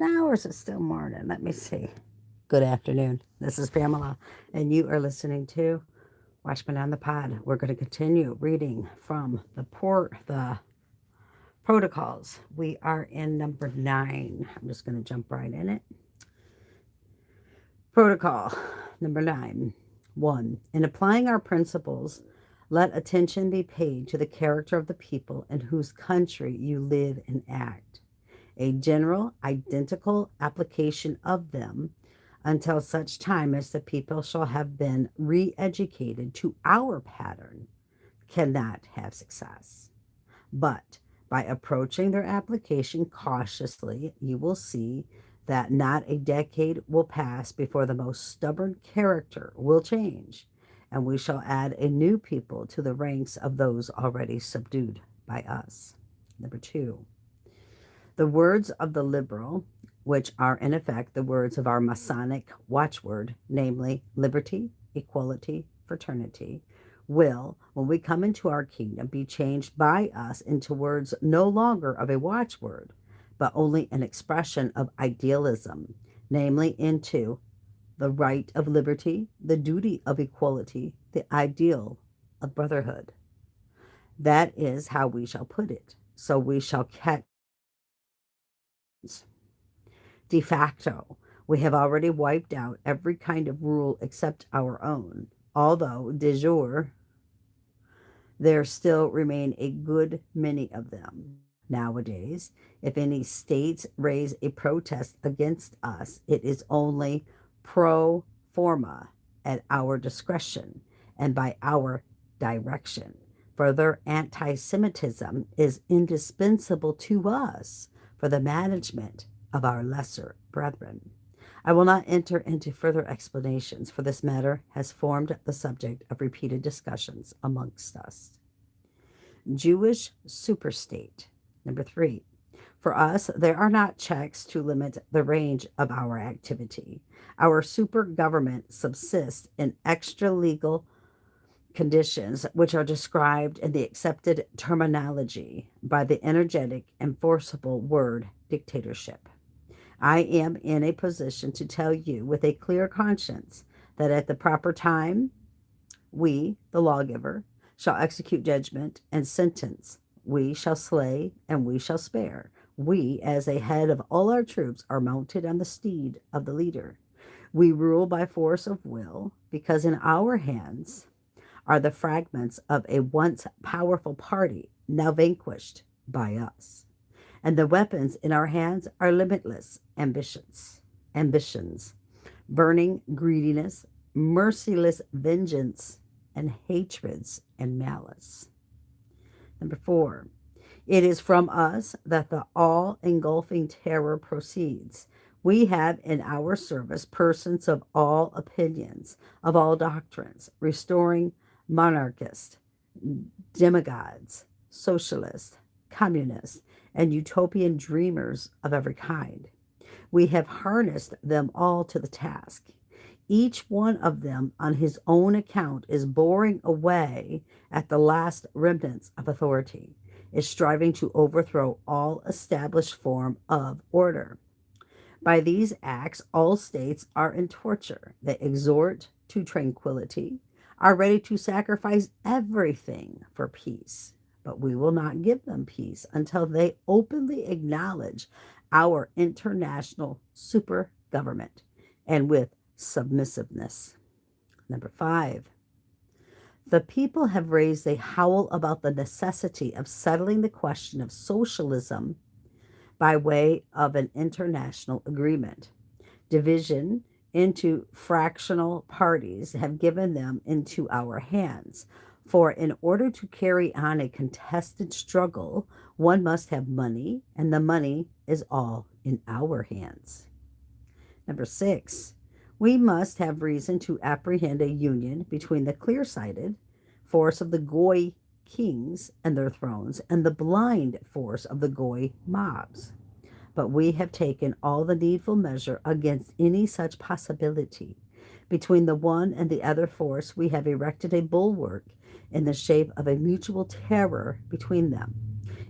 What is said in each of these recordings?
now, or is it still morning? Let me see. Good afternoon. This is Pamela, and you are listening to Watchman on the Pod. We're going to continue reading from the protocols. We are in number 9. I'm just going to jump right in it. Protocol number 9. 1. In applying our principles, let attention be paid to the character of the people in whose country you live and act. A general, identical application of them until such time as the people shall have been re educated to our pattern cannot have success. But by approaching their application cautiously, you will see that not a decade will pass before the most stubborn character will change, and we shall add a new people to the ranks of those already subdued by us. Number 2. The words of the liberal, which are in effect the words of our Masonic watchword, namely liberty, equality, fraternity, will, when we come into our kingdom, be changed by us into words no longer of a watchword, but only an expression of idealism, namely into the right of liberty, the duty of equality, the ideal of brotherhood. That is how we shall put it. So we shall catch de facto. We have already wiped out every kind of rule except our own, although de jure there still remain a good many of them. Nowadays, if any states raise a protest against us, it is only pro forma at our discretion and by our direction. Further, anti Semitism is indispensable to us for the management of our lesser brethren. I will not enter into further explanations, for this matter has formed the subject of repeated discussions amongst us. Jewish superstate. Number 3. For us, there are not checks to limit the range of our activity. Our super government subsists in extra legal conditions which are described in the accepted terminology by the energetic and forcible word dictatorship. I am in a position to tell you with a clear conscience that at the proper time, we, the lawgiver, shall execute judgment and sentence. We shall slay and we shall spare. We, as a head of all our troops, are mounted on the steed of the leader. We rule by force of will, because in our hands are the fragments of a once powerful party, now vanquished by us. And the weapons in our hands are limitless ambitions, burning greediness, merciless vengeance, and hatreds and malice. Number 4. It is from us that the all-engulfing terror proceeds. We have in our service persons of all opinions, of all doctrines, restoring monarchists, demagogues, socialists, communists, and utopian dreamers of every kind. We have harnessed them all to the task. Each one of them, on his own account, is boring away at the last remnants of authority, is striving to overthrow all established form of order. By these acts, all states are in torture. They exhort to tranquility, are ready to sacrifice everything for peace. But we will not give them peace until they openly acknowledge our international super government and with submissiveness. Number 5. The people have raised a howl about the necessity of settling the question of socialism by way of an international agreement. Division into fractional parties have given them into our hands. For in order to carry on a contested struggle, one must have money, and the money is all in our hands. Number 6. We must have reason to apprehend a union between the clear-sighted force of the Goy kings and their thrones and the blind force of the Goy mobs. But we have taken all the needful measure against any such possibility. Between the one and the other force, we have erected a bulwark in the shape of a mutual terror between them.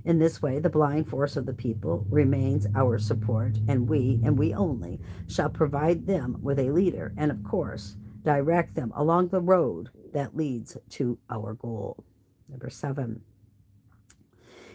In this way, the blind force of the people remains our support, and we only, shall provide them with a leader and, of course, direct them along the road that leads to our goal. Number 7.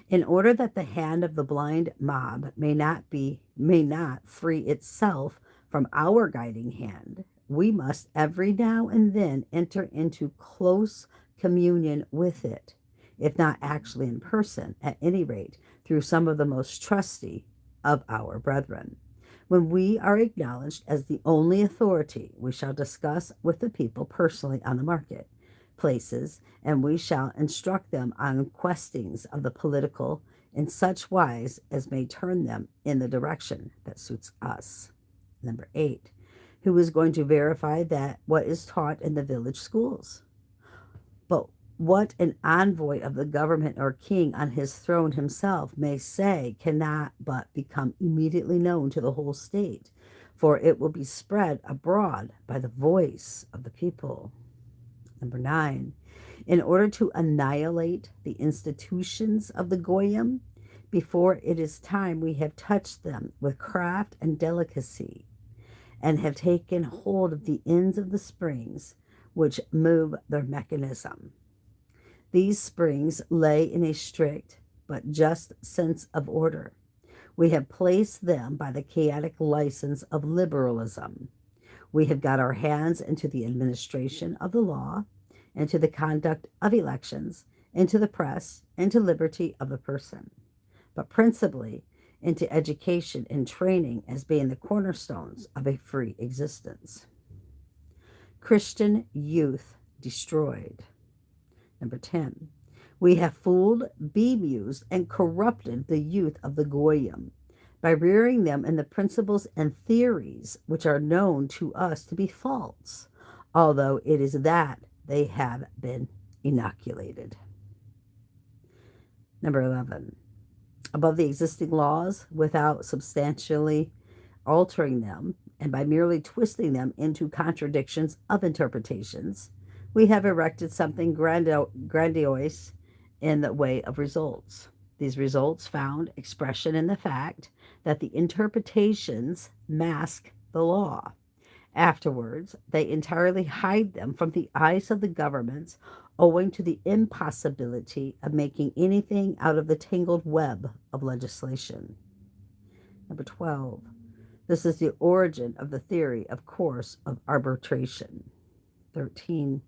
In order that the hand of the blind mob may not free itself from our guiding hand, we must every now and then enter into close communion with it, if not actually in person, at any rate through some of the most trusty of our brethren. When we are acknowledged as the only authority, we shall discuss with the people personally on the market places, and we shall instruct them on questings of the political in such wise as may turn them in the direction that suits us. Number 8. Who is going to verify that what is taught in the village schools? But what an envoy of the government or king on his throne himself may say cannot but become immediately known to the whole state, for it will be spread abroad by the voice of the people. Number 9. In order to annihilate the institutions of the Goyim, before it is time we have touched them with craft and delicacy, and have taken hold of the ends of the springs which move their mechanism. These springs lay in a strict but just sense of order. We have placed them by the chaotic license of liberalism. We have got our hands into the administration of the law, into the conduct of elections, into the press, into liberty of the person, but principally into education and training as being the cornerstones of a free existence. Christian youth destroyed. Number 10. We have fooled, bemused, and corrupted the youth of the Goyim by rearing them in the principles and theories which are known to us to be false, although it is that they have been inoculated. Number 11. Above the existing laws, without substantially altering them, and by merely twisting them into contradictions of interpretations, we have erected something grandiose in the way of results. These results found expression in the fact that the interpretations mask the law. Afterwards, they entirely hide them from the eyes of the governments, owing to the impossibility of making anything out of the tangled web of legislation. Number 12. This is the origin of the theory, of course, of arbitration. 13.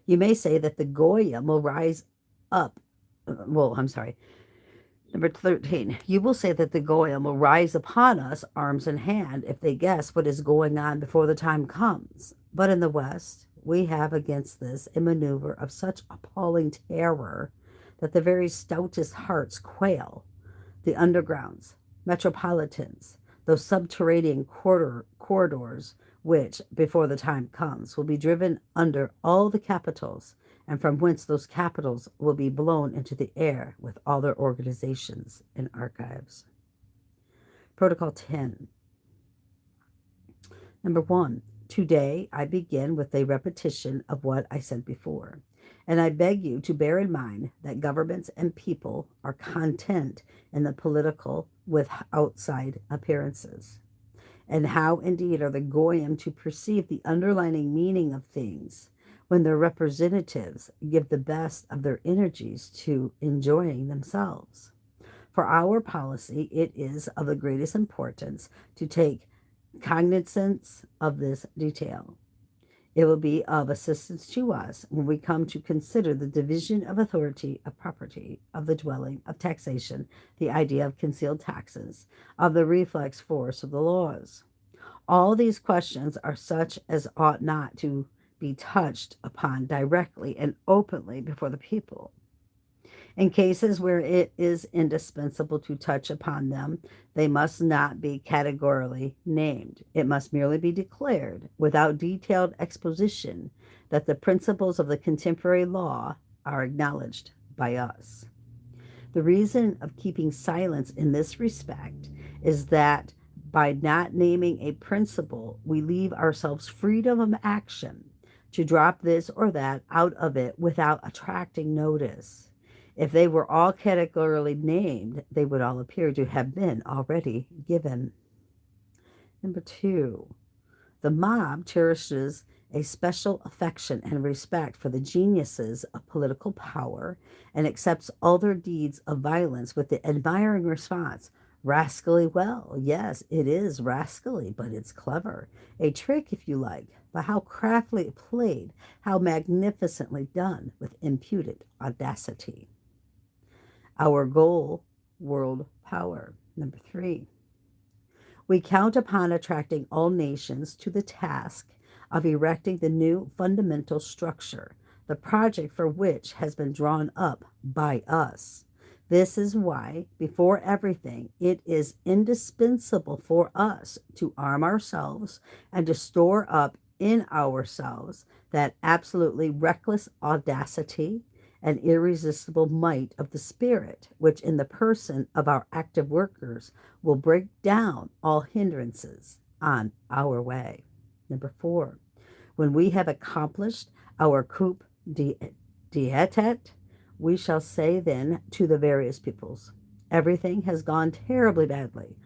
You may say that the Goyim will rise up. Number 13. You will say that the Goyim will rise upon us, arms in hand, if they guess what is going on before the time comes. But in the West, we have against this a maneuver of such appalling terror that the very stoutest hearts quail. The undergrounds, metropolitans, those subterranean corridors which, before the time comes, will be driven under all the capitals, and from whence those capitals will be blown into the air with all their organizations and archives. Protocol 10. Number 1. Today I begin with a repetition of what I said before, and I beg you to bear in mind that governments and people are content in the political with outside appearances. And how indeed are the Goyim to perceive the underlying meaning of things when their representatives give the best of their energies to enjoying themselves? For our policy, it is of the greatest importance to take cognizance of this detail. It will be of assistance to us when we come to consider the division of authority, of property, of the dwelling, of taxation, the idea of concealed taxes, of the reflex force of the laws. All these questions are such as ought not to be touched upon directly and openly before the people. In cases where it is indispensable to touch upon them, they must not be categorically named. It must merely be declared, without detailed exposition, that the principles of the contemporary law are acknowledged by us. The reason of keeping silence in this respect is that by not naming a principle, we leave ourselves freedom of action to drop this or that out of it without attracting notice. If they were all categorically named, they would all appear to have been already given. Number two, the mob cherishes a special affection and respect for the geniuses of political power and accepts all their deeds of violence with the admiring response, rascally well. Yes, it is rascally, but it's clever. A trick, if you like, but how craftily played, how magnificently done with imputed audacity. Our goal, world power. Number three, we count upon attracting all nations to the task of erecting the new fundamental structure, the project for which has been drawn up by us. This is why, before everything, it is indispensable for us to arm ourselves and to store up in ourselves that absolutely reckless audacity and irresistible might of the Spirit, which in the person of our active workers will break down all hindrances on our way. Number four, when we have accomplished our coup d'etat, we shall say then to the various peoples, everything has gone terribly badly.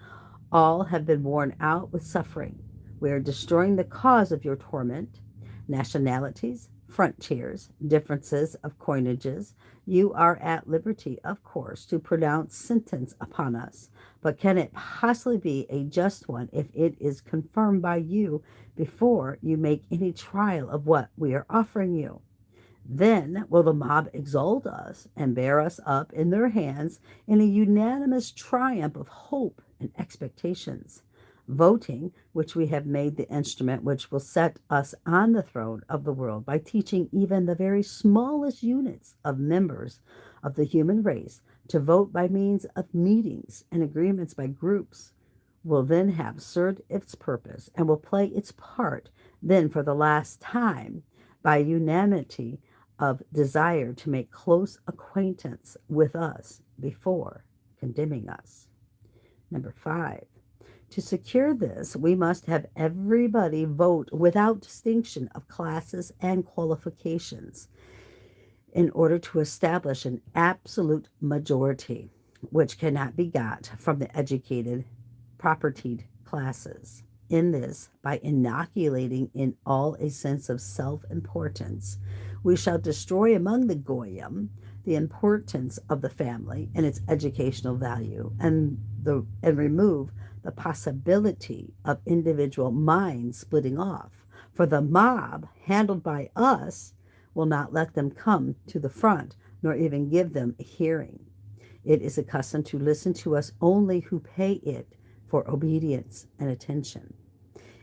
All have been worn out with suffering. We are destroying the cause of your torment. Nationalities, frontiers, differences of coinages. You are at liberty, of course, to pronounce sentence upon us, but can it possibly be a just one if it is confirmed by you before you make any trial of what we are offering you? Then will the mob exalt us and bear us up in their hands in a unanimous triumph of hope and expectations. Voting, which we have made the instrument which will set us on the throne of the world by teaching even the very smallest units of members of the human race to vote by means of meetings and agreements by groups, will then have served its purpose and will play its part then for the last time by unanimity of desire to make close acquaintance with us before condemning us. Number five, to secure this, we must have everybody vote without distinction of classes and qualifications in order to establish an absolute majority, which cannot be got from the educated, propertied classes. In this, by inoculating in all a sense of self-importance, we shall destroy among the Goyim the importance of the family and its educational value, and remove the possibility of individual minds splitting off. For the mob, handled by us, will not let them come to the front, nor even give them a hearing. It is accustomed to listen to us only who pay it for obedience and attention.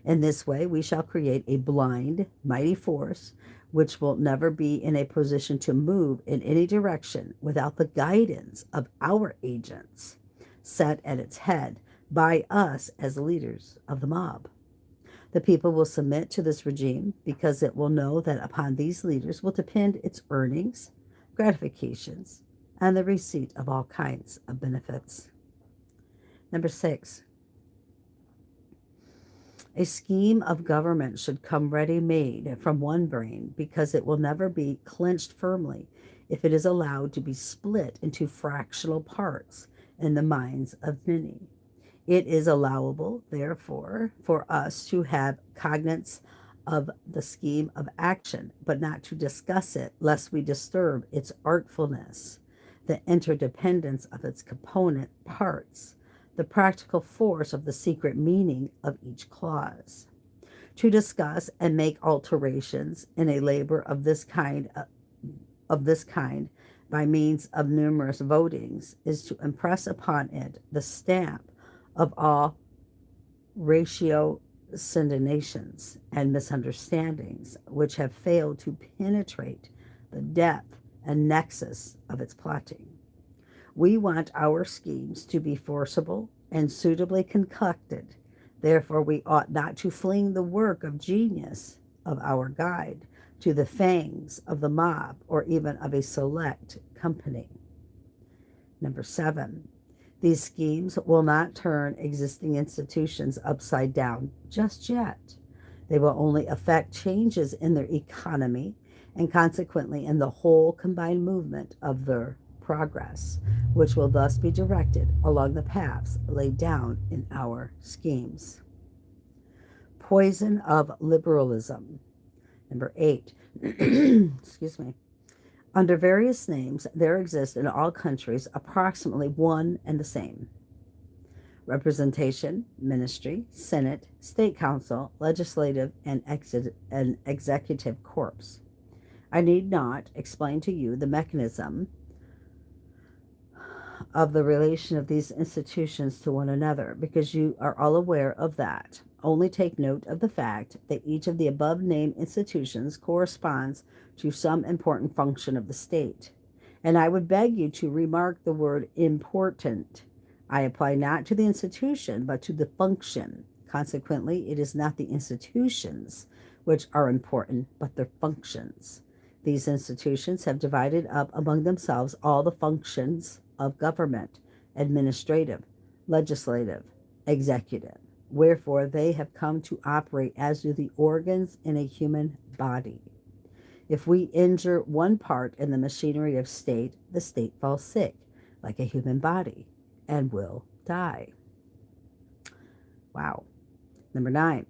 In this way, we shall create a blind, mighty force which will never be in a position to move in any direction without the guidance of our agents, set at its head by us as leaders of the mob. The people will submit to this regime because it will know that upon these leaders will depend its earnings, gratifications, and the receipt of all kinds of benefits. Number six, a scheme of government should come ready-made from one brain because it will never be clenched firmly if it is allowed to be split into fractional parts in the minds of many. It is allowable, therefore, for us to have cognizance of the scheme of action, but not to discuss it lest we disturb its artfulness, the interdependence of its component parts, the practical force of the secret meaning of each clause. To discuss and make alterations in a labor of this kind by means of numerous votings is to impress upon it the stamp of all ratiocinations and misunderstandings which have failed to penetrate the depth and nexus of its plotting. We want our schemes to be forcible and suitably concocted. Therefore, we ought not to fling the work of genius of our guide to the fangs of the mob or even of a select company. Number 7, these schemes will not turn existing institutions upside down just yet. They will only affect changes in their economy and consequently in the whole combined movement of their progress, which will thus be directed along the paths laid down in our schemes. Poison of liberalism. Number 8. Excuse me. Under various names, there exist in all countries approximately one and the same representation, ministry, senate, state council, legislative, and executive corps. I need not explain to you the mechanism of the relation of these institutions to one another, because you are all aware of that. Only take note of the fact that each of the above named institutions corresponds to some important function of the state. And I would beg you to remark the word important. I apply not to the institution, but to the function. Consequently, it is not the institutions which are important, but their functions. These institutions have divided up among themselves all the functions of government, administrative, legislative, executive. Wherefore, they have come to operate as do the organs in a human body. If we injure one part in the machinery of state, the state falls sick, like a human body, and will die. Wow. Number 9.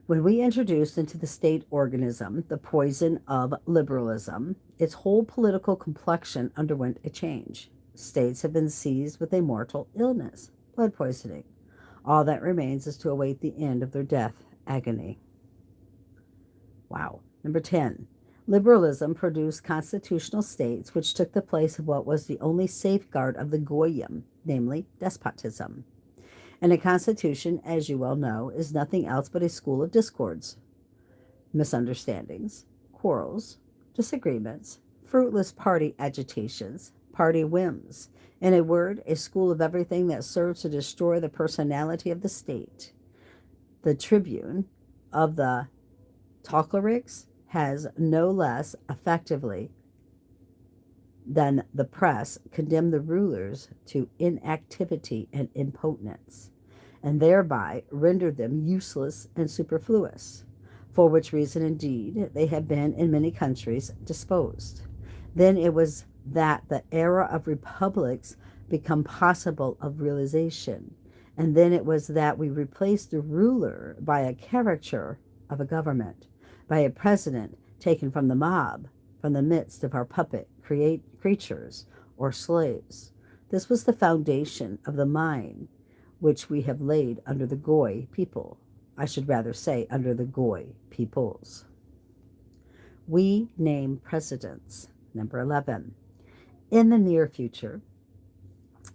When we introduced into the state organism the poison of liberalism, its whole political complexion underwent a change. States have been seized with a mortal illness, blood poisoning. All that remains is to await the end of their death agony. Wow. Number 10. Liberalism produced constitutional states which took the place of what was the only safeguard of the Goyim, namely despotism. And a constitution, as you well know, is nothing else but a school of discords, misunderstandings, quarrels, disagreements, fruitless party agitations, party whims. In a word, a school of everything that serves to destroy the personality of the state. The Tribune of the Tolkeriks has no less effectively than the press condemned the rulers to inactivity and impotence, and thereby rendered them useless and superfluous, for which reason indeed they have been in many countries disposed. Then it was that the era of republics become possible of realization, and then it was that we replaced the ruler by a caricature of a government, by a president taken from the mob, from the midst of our puppet creatures or slaves. This was the foundation of the mine which we have laid under the Goy people. I should rather say under the Goy peoples. We name presidents. Number 11. In the near future,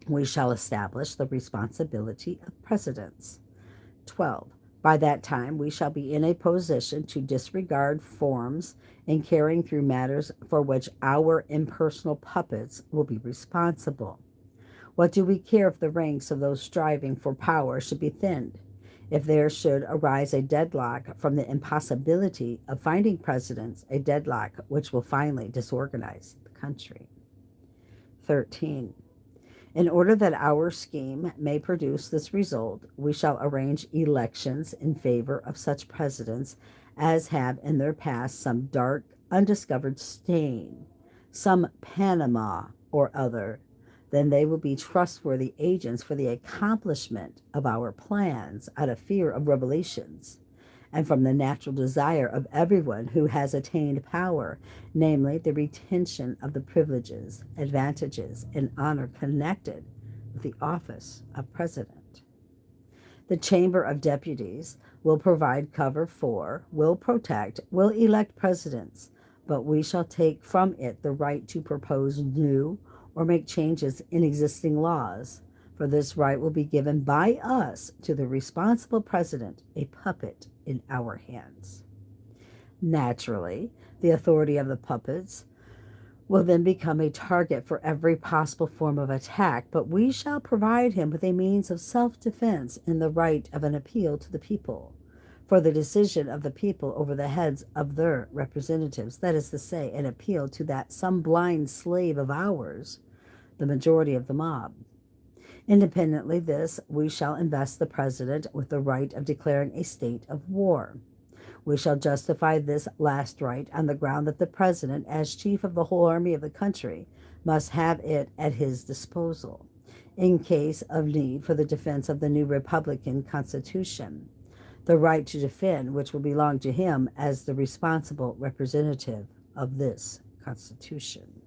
we shall establish the responsibility of presidents. 12. By that time, we shall be in a position to disregard forms in carrying through matters for which our impersonal puppets will be responsible. What do we care if the ranks of those striving for power should be thinned? If there should arise a deadlock from the impossibility of finding presidents, a deadlock which will finally disorganize the country. 13. In order that our scheme may produce this result, we shall arrange elections in favor of such presidents as have in their past some dark, undiscovered stain, some Panama or other. Then they will be trustworthy agents for the accomplishment of our plans out of fear of revelations, and from the natural desire of everyone who has attained power, namely the retention of the privileges, advantages, and honor connected with the office of president. The Chamber of Deputies will provide cover for, will protect, will elect presidents, but we shall take from it the right to propose new or make changes in existing laws. For this right will be given by us to the responsible president, a puppet in our hands. Naturally, the authority of the puppets will then become a target for every possible form of attack, but we shall provide him with a means of self-defense in the right of an appeal to the people, for the decision of the people over the heads of their representatives, that is to say, an appeal to that some blind slave of ours, the majority of the mob. Independently this, we shall invest the president with the right of declaring a state of war. We shall justify this last right on the ground that the president, as chief of the whole army of the country, must have it at his disposal in case of need for the defense of the new Republican Constitution, the right to defend which will belong to him as the responsible representative of this Constitution.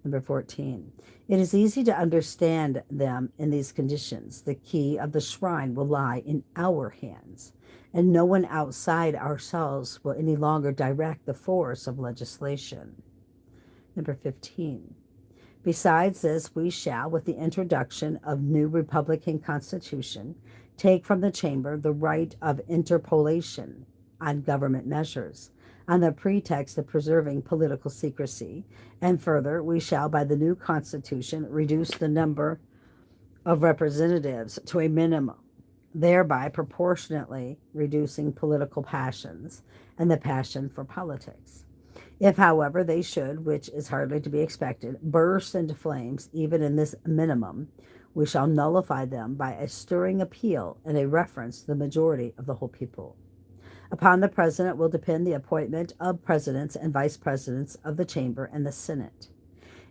Number 14. It is easy to understand them in these conditions. The key of the shrine will lie in our hands, and no one outside ourselves will any longer direct the force of legislation. Number 15. Besides this, we shall, with the introduction of new Republican Constitution, take from the Chamber the right of interpolation on government measures, on the pretext of preserving political secrecy, and further, we shall, by the new Constitution, reduce the number of representatives to a minimum, thereby proportionately reducing political passions and the passion for politics. If, however, they should, which is hardly to be expected, burst into flames even in this minimum, we shall nullify them by a stirring appeal and a reference to the majority of the whole people. Upon the President will depend the appointment of presidents and vice presidents of the Chamber and the Senate.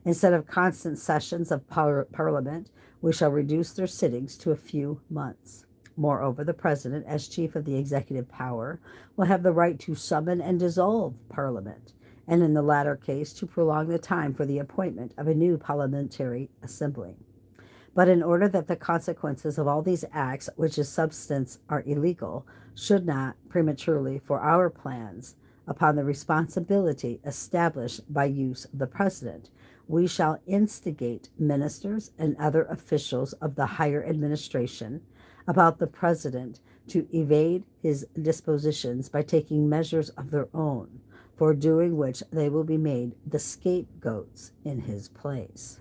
Instead of constant sessions of Parliament, we shall reduce their sittings to a few months. Moreover, the President, as chief of the executive power, will have the right to summon and dissolve Parliament, and in the latter case to prolong the time for the appointment of a new parliamentary assembly. But in order that the consequences of all these acts, which in substance are illegal, should not prematurely for our plans upon the responsibility established by use of the President, we shall instigate ministers and other officials of the higher administration about the President to evade his dispositions by taking measures of their own, for doing which they will be made the scapegoats in his place.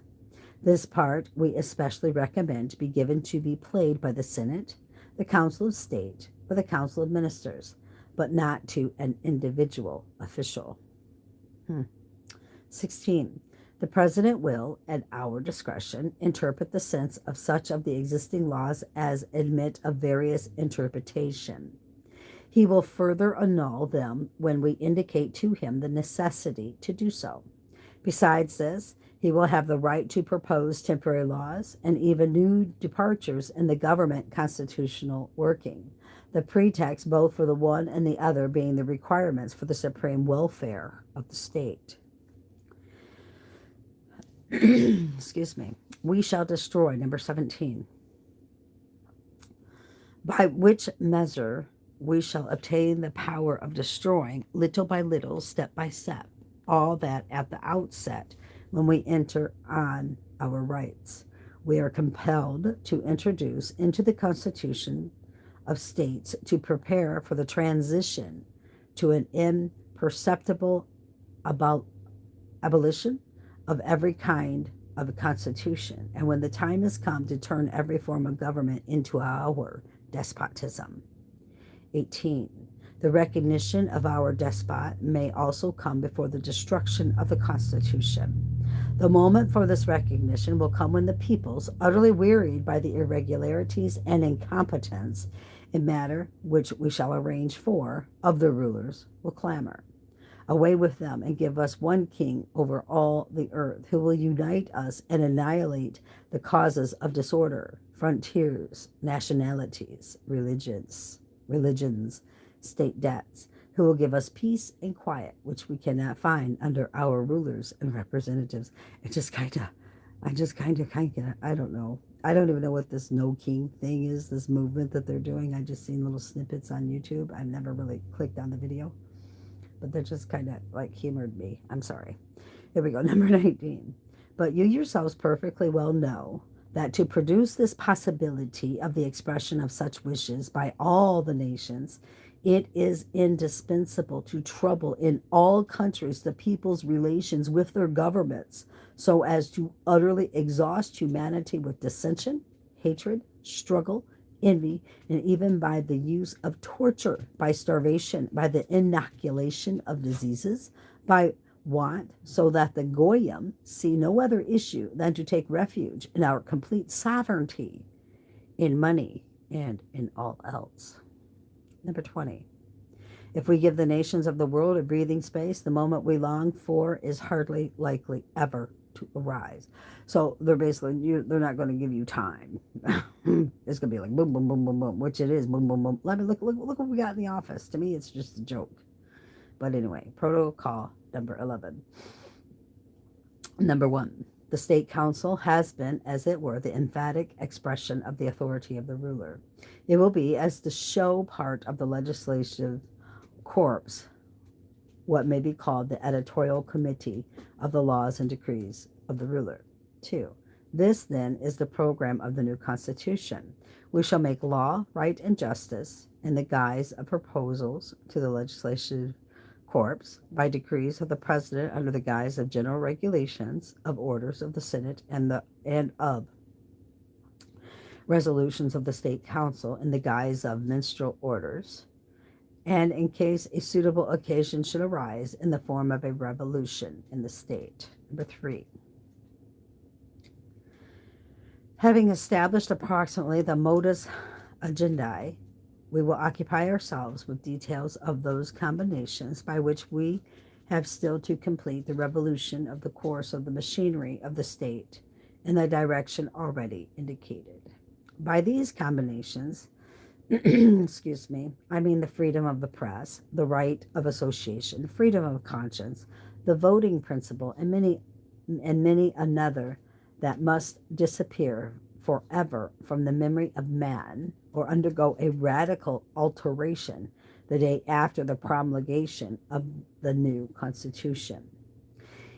This part we especially recommend to be given to be played by the Senate, the Council of State, or the Council of Ministers, but not to an individual official. 16. The President will, at our discretion, interpret the sense of such of the existing laws as admit of various interpretation. He will further annul them when we indicate to him the necessity to do so. Besides this, he will have the right to propose temporary laws and even new departures in the government constitutional working, the pretext both for the one and the other being the requirements for the supreme welfare of the state. Excuse me. We shall destroy, number 17, by which measure we shall obtain the power of destroying little by little, step by step, all that at the outset, when we enter on our rights, we are compelled to introduce into the Constitution of states to prepare for the transition to an imperceptible abolition of every kind of a constitution, and when the time has come to turn every form of government into our despotism. 18. The recognition of our despot may also come before the destruction of the Constitution. The moment for this recognition will come when the peoples, utterly wearied by the irregularities and incompetence in matter which we shall arrange for of the rulers, will clamor. Away with them, and give us one king over all the earth, who will unite us and annihilate the causes of disorder, frontiers, nationalities, religions, state debts, who will give us peace and quiet, which we cannot find under our rulers and representatives. I don't know. I don't even know what this no king thing is, this movement that they're doing. I just seen little snippets on YouTube. I've never really clicked on the video, but they're just kind of like humored me. I'm sorry. Here we go. Number 19. But you yourselves perfectly well know that to produce this possibility of the expression of such wishes by all the nations, it is indispensable to trouble in all countries the people's relations with their governments, so as to utterly exhaust humanity with dissension, hatred, struggle, envy, and even by the use of torture, by starvation, by the inoculation of diseases, by want, so that the Goyim see no other issue than to take refuge in our complete sovereignty in money and in all else. Number 20. If we give the nations of the world a breathing space, the moment we long for is hardly likely ever to arise. So they're basically, they're not going to give you time. It's going to be like boom, boom, boom, boom, boom, which it is boom, boom, boom. Let me look what we got in the office. To me, it's just a joke. But anyway, protocol number 11. Number 1. The state council has been, as it were, the emphatic expression of the authority of the ruler. It will be, as the show part of the legislative corps, what may be called the editorial committee of the laws and decrees of the ruler. 2. This, then, is the program of the new Constitution. We shall make law, right, and justice in the guise of proposals to the legislative corps by decrees of the president under the guise of general regulations of orders of the Senate and of resolutions of the state council in the guise of ministerial orders, and in case a suitable occasion should arise, in the form of a revolution in the state. Number 3. Having established approximately the modus agendi, we will occupy ourselves with details of those combinations by which we have still to complete the revolution of the course of the machinery of the state in the direction already indicated. By these combinations, excuse me, I mean the freedom of the press, the right of association, freedom of conscience, the voting principle, and many another that must disappear forever from the memory of man, or undergo a radical alteration the day after the promulgation of the new Constitution.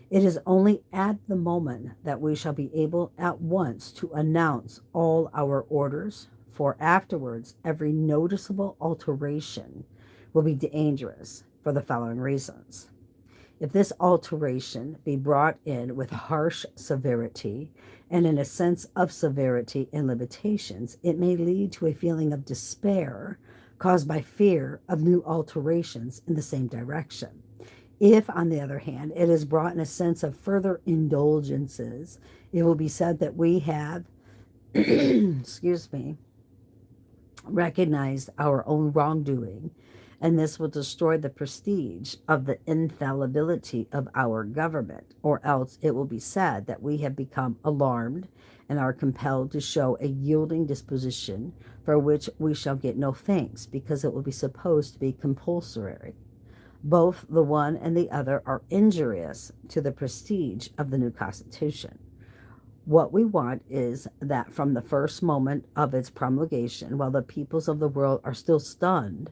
It is only at the moment that we shall be able at once to announce all our orders, for afterwards every noticeable alteration will be dangerous for the following reasons. If this alteration be brought in with harsh severity and in a sense of severity and limitations, it may lead to a feeling of despair caused by fear of new alterations in the same direction. If, on the other hand, it is brought in a sense of further indulgences, it will be said that we have, excuse me, recognized our own wrongdoing, and this will destroy the prestige of the infallibility of our government, or else it will be said that we have become alarmed and are compelled to show a yielding disposition for which we shall get no thanks, because it will be supposed to be compulsory. Both the one and the other are injurious to the prestige of the new Constitution. What we want is that from the first moment of its promulgation, while the peoples of the world are still stunned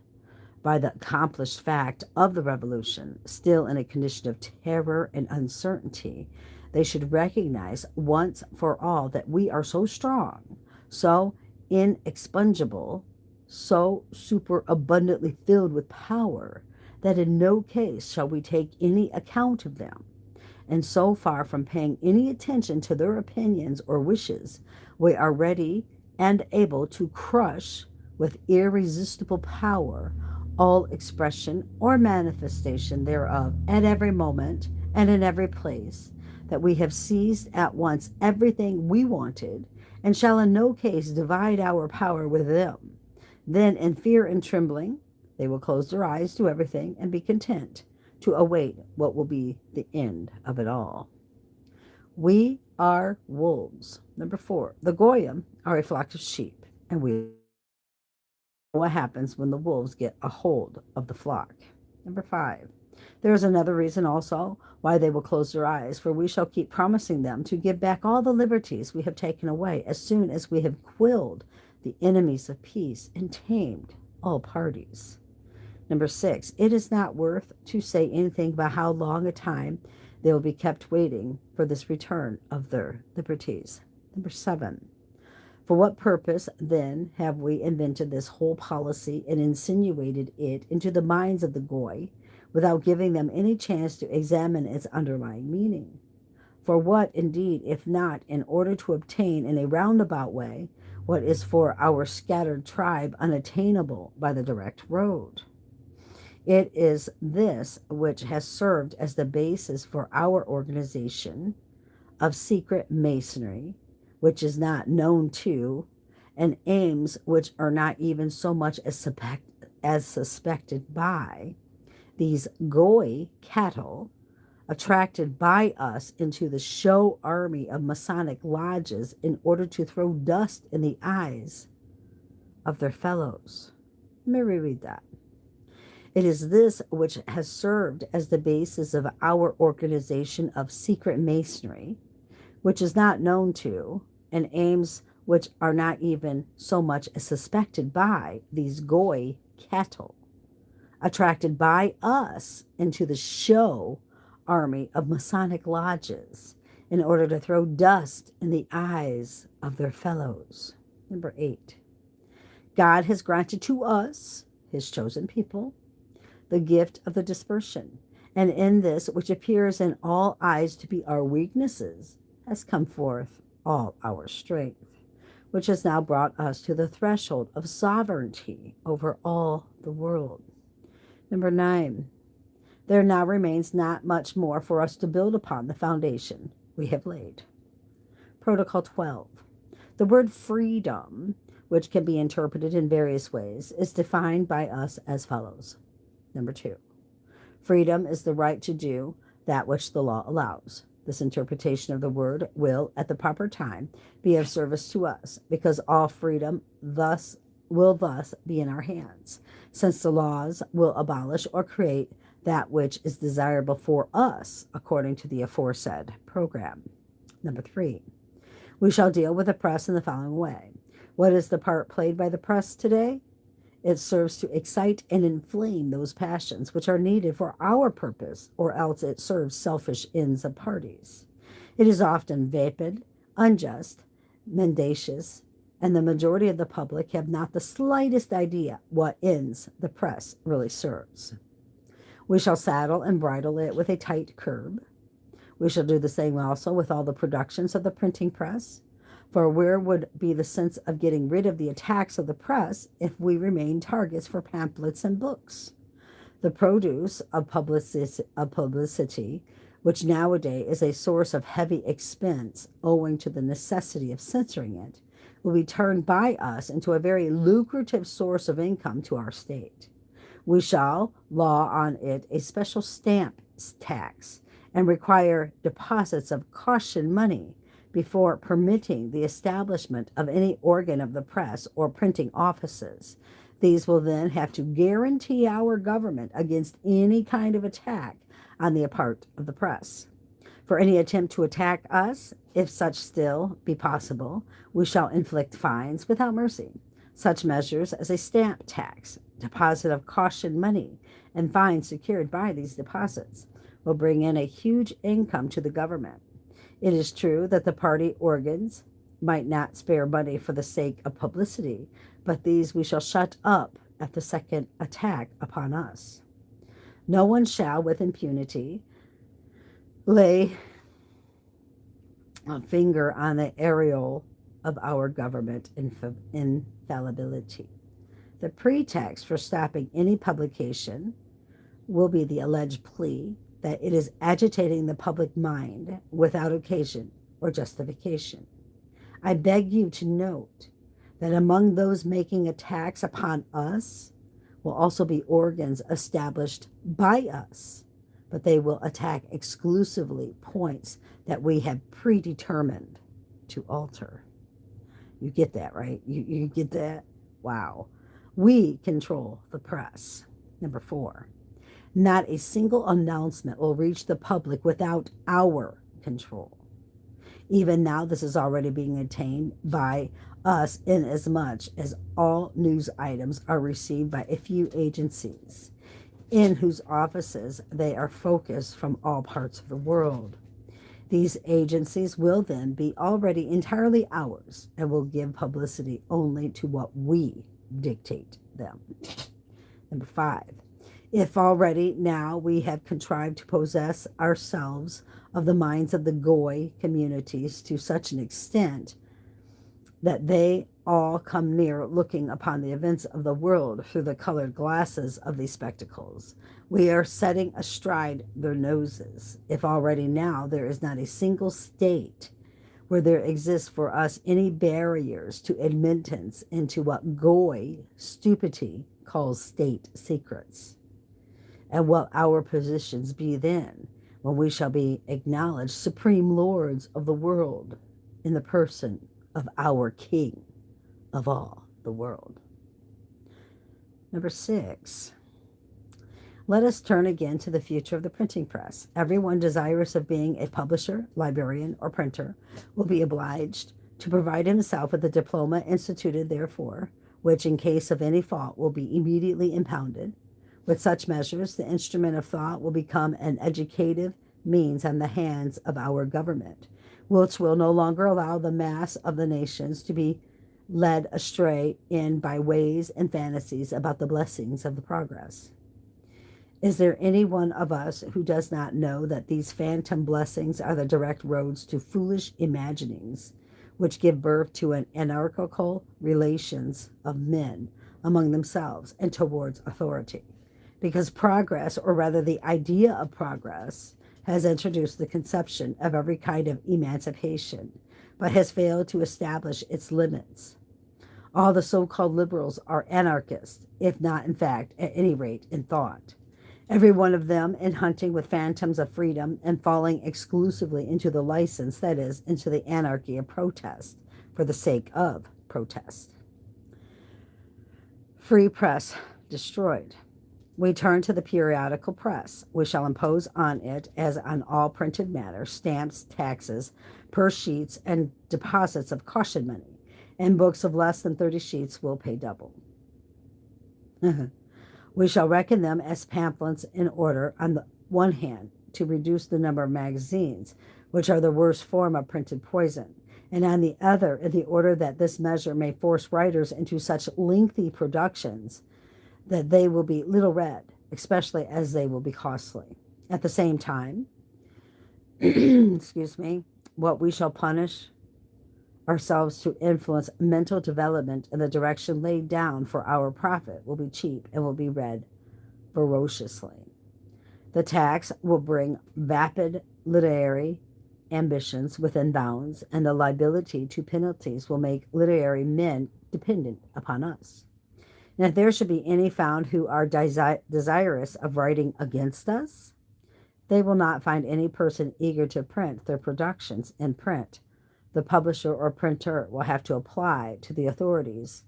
by the accomplished fact of the revolution, still in a condition of terror and uncertainty, they should recognize once for all that we are so strong, so inexpugnable, so superabundantly filled with power, that in no case shall we take any account of them. And so far from paying any attention to their opinions or wishes, we are ready and able to crush with irresistible power all expression or manifestation thereof at every moment and in every place, that we have seized at once everything we wanted, and shall in no case divide our power with them. Then in fear and trembling they will close their eyes to everything and be content to await what will be the end of it all. We are wolves. Number 4, the Goyim are a flock of sheep, and we know what happens when the wolves get a hold of the flock. Number 5, there is another reason also why they will close their eyes, for we shall keep promising them to give back all the liberties we have taken away as soon as we have quelled the enemies of peace and tamed all parties. Number 6, it is not worth to say anything about how long a time they will be kept waiting for this return of their liberties. Number 7, for what purpose, then, have we invented this whole policy and insinuated it into the minds of the Goy without giving them any chance to examine its underlying meaning? For what, indeed, if not in order to obtain in a roundabout way what is for our scattered tribe unattainable by the direct road? It is this which has served as the basis for our organization of secret masonry, which is not known to, and aims which are not even so much as suspected by, these Goy cattle attracted by us into the show army of Masonic lodges in order to throw dust in the eyes of their fellows. Let me reread that. It is this which has served as the basis of our organization of secret masonry, which is not known to, and aims which are not even so much as suspected by these goy cattle, attracted by us into the show army of Masonic lodges in order to throw dust in the eyes of their fellows. Number 8. God has granted to us, his chosen people, the gift of the dispersion, and in this, which appears in all eyes to be our weaknesses, has come forth all our strength, which has now brought us to the threshold of sovereignty over all the world. Number 9, there now remains not much more for us to build upon the foundation we have laid. Protocol 12. The word freedom, which can be interpreted in various ways, is defined by us as follows. Number 2, freedom is the right to do that which the law allows. This interpretation of the word will, at the proper time, be of service to us, because all freedom will thus be in our hands, since the laws will abolish or create that which is desirable for us, according to the aforesaid program. Number 3, we shall deal with the press in the following way. What is the part played by the press today? It serves to excite and inflame those passions which are needed for our purpose, or else it serves selfish ends of parties. It is often vapid, unjust, mendacious, and the majority of the public have not the slightest idea what ends the press really serves. We shall saddle and bridle it with a tight curb. We shall do the same also with all the productions of the printing press. For where would be the sense of getting rid of the attacks of the press if we remain targets for pamphlets and books? The produce of publicity, which nowadays is a source of heavy expense owing to the necessity of censoring it, will be turned by us into a very lucrative source of income to our state. We shall law on it a special stamp tax and require deposits of caution money before permitting the establishment of any organ of the press or printing offices. These will then have to guarantee our government against any kind of attack on the part of the press. For any attempt to attack us, if such still be possible, we shall inflict fines without mercy. Such measures as a stamp tax, deposit of caution money, and fines secured by these deposits will bring in a huge income to the government. It is true that the party organs might not spare money for the sake of publicity, but these we shall shut up at the second attack upon us. No one shall with impunity lay a finger on the areole of our government infallibility. The pretext for stopping any publication will be the alleged plea that it is agitating the public mind without occasion or justification. I beg you to note that among those making attacks upon us will also be organs established by us, but they will attack exclusively points that we have predetermined to alter. You get that, right? You get that? Wow. We control the press. Number 4. Not a single announcement will reach the public without our control. Even now, this is already being attained by us inasmuch as all news items are received by a few agencies in whose offices they are focused from all parts of the world. These agencies will then be already entirely ours and will give publicity only to what we dictate them. Number 5. If already now we have contrived to possess ourselves of the minds of the Goy communities to such an extent that they all come near looking upon the events of the world through the colored glasses of these spectacles, we are setting astride their noses. If already now there is not a single state where there exists for us any barriers to admittance into what Goy stupidity calls state secrets. And what our positions be then, when we shall be acknowledged supreme lords of the world in the person of our King of all the world. Number 6. Let us turn again to the future of the printing press. Everyone desirous of being a publisher, librarian, or printer will be obliged to provide himself with a diploma instituted therefor, which, in case of any fault, will be immediately impounded. With such measures, the instrument of thought will become an educative means in the hands of our government, which will no longer allow the mass of the nations to be led astray in by ways and fantasies about the blessings of the progress. Is there any one of us who does not know that these phantom blessings are the direct roads to foolish imaginings, which give birth to an anarchical relations of men among themselves and towards authority? Because progress, or rather the idea of progress, has introduced the conception of every kind of emancipation, but has failed to establish its limits. All the so-called liberals are anarchists, if not, in fact, at any rate, in thought. Every one of them in hunting with phantoms of freedom and falling exclusively into the license, that is, into the anarchy of protest for the sake of protest. Free press destroyed. We turn to the periodical press. We shall impose on it, as on all printed matter, stamps, taxes, per sheets, and deposits of caution money, and books of less than 30 sheets will pay double. We shall reckon them as pamphlets in order, on the one hand, to reduce the number of magazines, which are the worst form of printed poison, and on the other, in the order that this measure may force writers into such lengthy productions that they will be little read, especially as they will be costly. At the same time, what we shall punish ourselves to influence mental development in the direction laid down for our profit will be cheap and will be read voraciously. The tax will bring vapid literary ambitions within bounds, and the liability to penalties will make literary men dependent upon us. And if there should be any found who are desirous of writing against us, they will not find any person eager to print their productions in print. The publisher or printer will have to apply to the authorities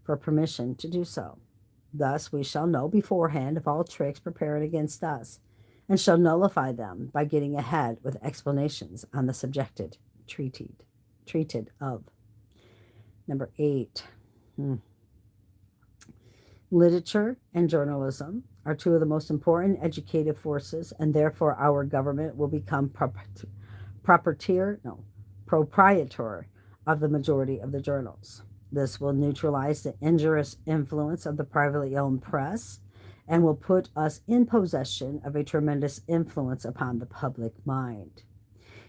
for permission to do so. Thus we shall know beforehand of all tricks prepared against us, and shall nullify them by getting ahead with explanations on the subject treated of. Number 8. Literature and journalism are two of the most important educative forces, and therefore our government will become proprietor of the majority of the journals. This will neutralize the injurious influence of the privately owned press and will put us in possession of a tremendous influence upon the public mind.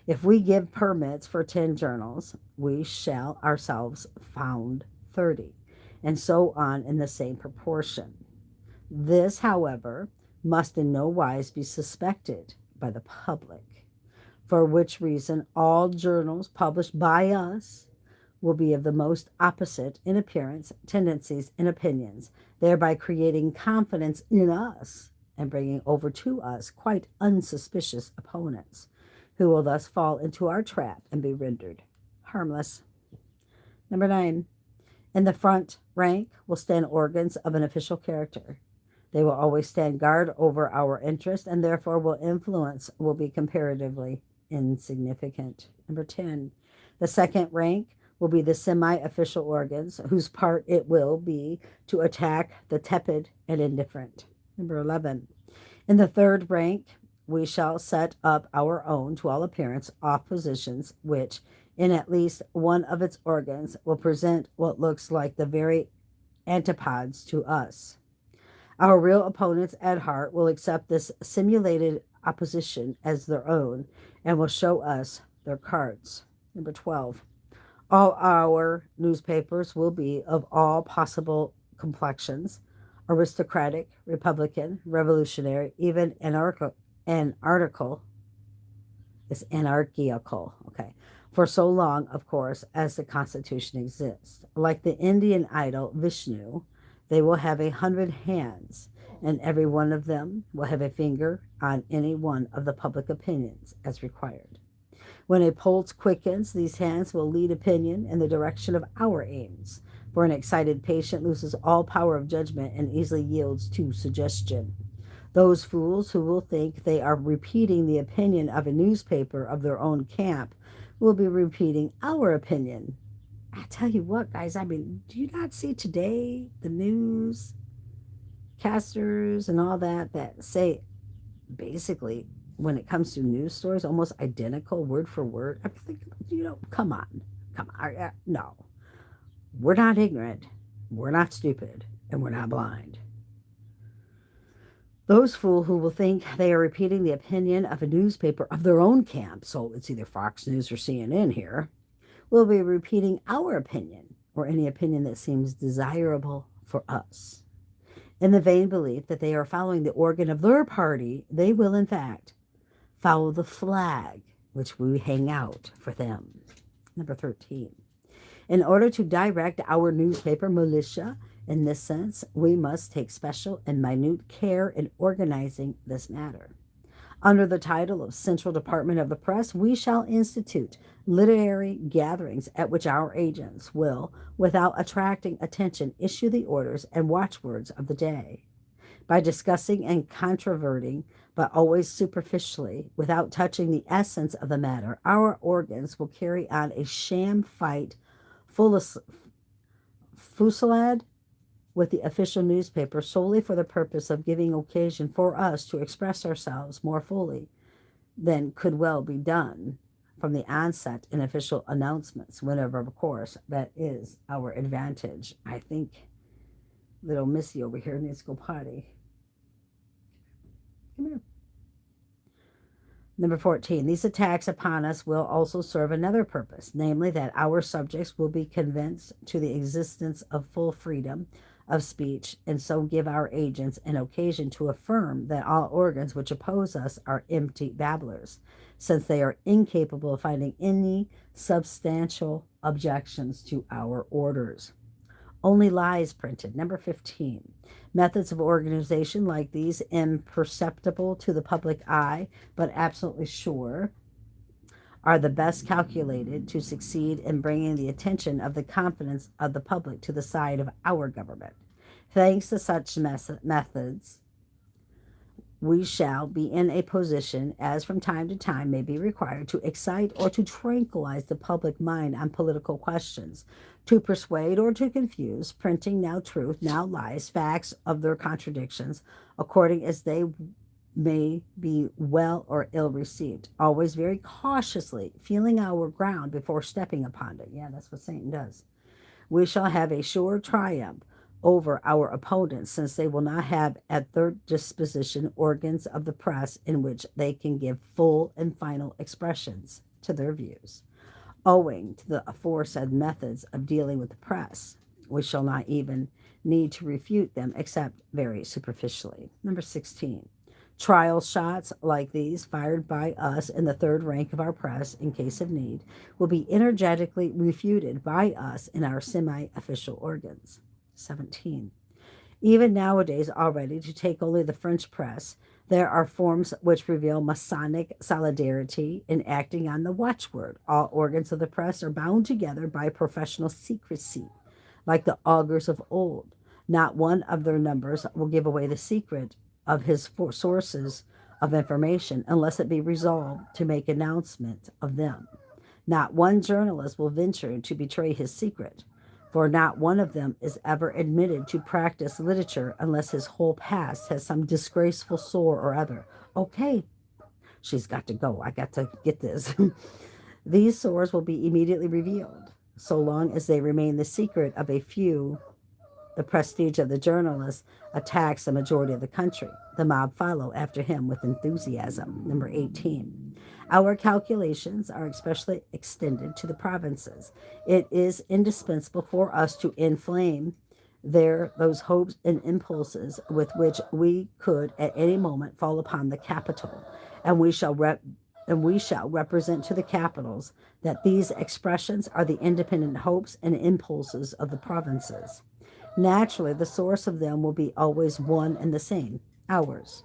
If we give permits for 10 journals, we shall ourselves found 30, and so on in the same proportion. This, however, must in no wise be suspected by the public, for which reason all journals published by us will be of the most opposite in appearance, tendencies, and opinions, thereby creating confidence in us and bringing over to us quite unsuspicious opponents, who will thus fall into our trap and be rendered harmless. Number 9. In the front rank will stand organs of an official character. They will always stand guard over our interest, and therefore will be comparatively insignificant. Number 10. The second rank will be the semi-official organs, whose part it will be to attack the tepid and indifferent. Number 11. In the third rank, we shall set up our own, to all appearance, oppositions, which, in at least one of its organs, will present what looks like the very antipodes to us. Our real opponents at heart will accept this simulated opposition as their own and will show us their cards. Number 12. All our newspapers will be of all possible complexions: aristocratic, republican, revolutionary, even anarchical. It's anarchical, okay, for so long, of course, as the Constitution exists. Like the Indian idol Vishnu, they will have 100 hands, and every one of them will have a finger on any one of the public opinions as required. When a pulse quickens, these hands will lead opinion in the direction of our aims, for an excited patient loses all power of judgment and easily yields to suggestion. Those fools who will think they are repeating the opinion of a newspaper of their own camp will be repeating our opinion. I tell you what, guys, I mean, do you not see today the news casters and all that say basically when it comes to news stories almost identical word for word? I think, come on, no, we're not ignorant, we're not stupid, and we're not blind. Those fools who will think they are repeating the opinion of a newspaper of their own camp, so it's either Fox News or CNN here, will be repeating our opinion or any opinion that seems desirable for us. In the vain belief that they are following the organ of their party, they will, in fact, follow the flag which we hang out for them. Number 13. In order to direct our newspaper militia in this sense, we must take special and minute care in organizing this matter. Under the title of Central Department of the Press, we shall institute literary gatherings at which our agents will, without attracting attention, issue the orders and watchwords of the day. By discussing and controverting, but always superficially, without touching the essence of the matter, our organs will carry on a sham fight fusillade with the official newspaper solely for the purpose of giving occasion for us to express ourselves more fully than could well be done from the onset in official announcements, whenever, of course, that is our advantage. I think little Missy over here needs to go potty. Come here. Number 14, these attacks upon us will also serve another purpose, namely that our subjects will be convinced to the existence of full freedom of speech, and so give our agents an occasion to affirm that all organs which oppose us are empty babblers, since they are incapable of finding any substantial objections to our orders. Only lies printed. Number 15. Methods of organization like these, imperceptible to the public eye, but absolutely sure, are the best calculated to succeed in bringing the attention of the confidence of the public to the side of our government. Thanks to such methods, we shall be in a position, as from time to time may be required, to excite or to tranquilize the public mind on political questions, to persuade or to confuse, printing now truth, now lies, facts of their contradictions, according as they may be well or ill received, always very cautiously feeling our ground before stepping upon it. Yeah, that's what Satan does. We shall have a sure triumph over our opponents, since they will not have at their disposition organs of the press in which they can give full and final expressions to their views. Owing to the aforesaid methods of dealing with the press, we shall not even need to refute them except very superficially. Number 16. Trial shots like these, fired by us in the third rank of our press in case of need, will be energetically refuted by us in our semi-official organs. 17. Even nowadays, already, to take only the French press, there are forms which reveal Masonic solidarity in acting on the watchword. All organs of the press are bound together by professional secrecy, like the augurs of old. Not one of their numbers will give away the secret of his sources of information unless it be resolved to make announcement of them. Not one journalist will venture to betray his secret, for not one of them is ever admitted to practice literature unless his whole past has some disgraceful sore or other. Okay, she's got to go. I got to get this. These sores will be immediately revealed, so long as they remain the secret of a few. The prestige of the journalist attacks the majority of the country. The mob follow after him with enthusiasm. Number 18. Our calculations are especially extended to the provinces. It is indispensable for us to inflame those hopes and impulses with which we could at any moment fall upon the capital, and we shall represent to the capitals that these expressions are the independent hopes and impulses of the provinces. Naturally, the source of them will be always one and the same, ours.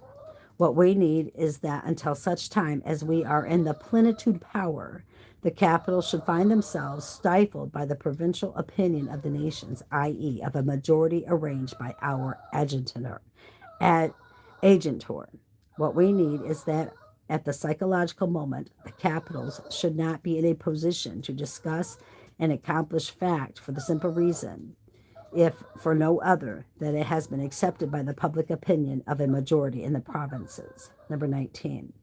What we need is that until such time as we are in the plenitude power, the capitals should find themselves stifled by the provincial opinion of the nations, i.e., of a majority arranged by our agentor. What we need is that at the psychological moment, the capitals should not be in a position to discuss an accomplished fact for the simple reason, if for no other, that it has been accepted by the public opinion of a majority in the provinces. Number 19.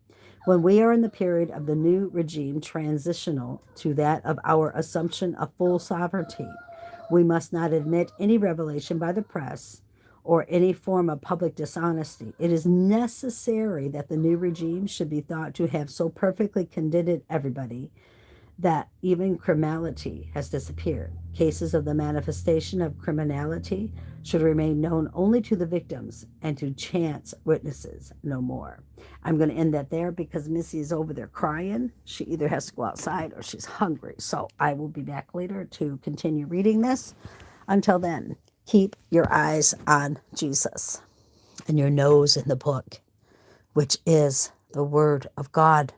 When we are in the period of the new regime transitional to that of our assumption of full sovereignty, we must not admit any revelation by the press or any form of public dishonesty. It is necessary that the new regime should be thought to have so perfectly condemned everybody that even criminality has disappeared. Cases of the manifestation of criminality should remain known only to the victims and to chance witnesses, no more. I'm going to end that there because Missy is over there crying. She either has to go outside or she's hungry. So I will be back later to continue reading this. Until then, keep your eyes on Jesus and your nose in the book, which is the Word of God.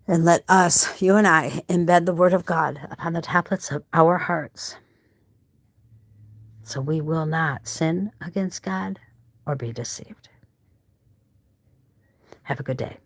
And let us, you and I, embed the Word of God upon the tablets of our hearts so we will not sin against God or be deceived. Have a good day.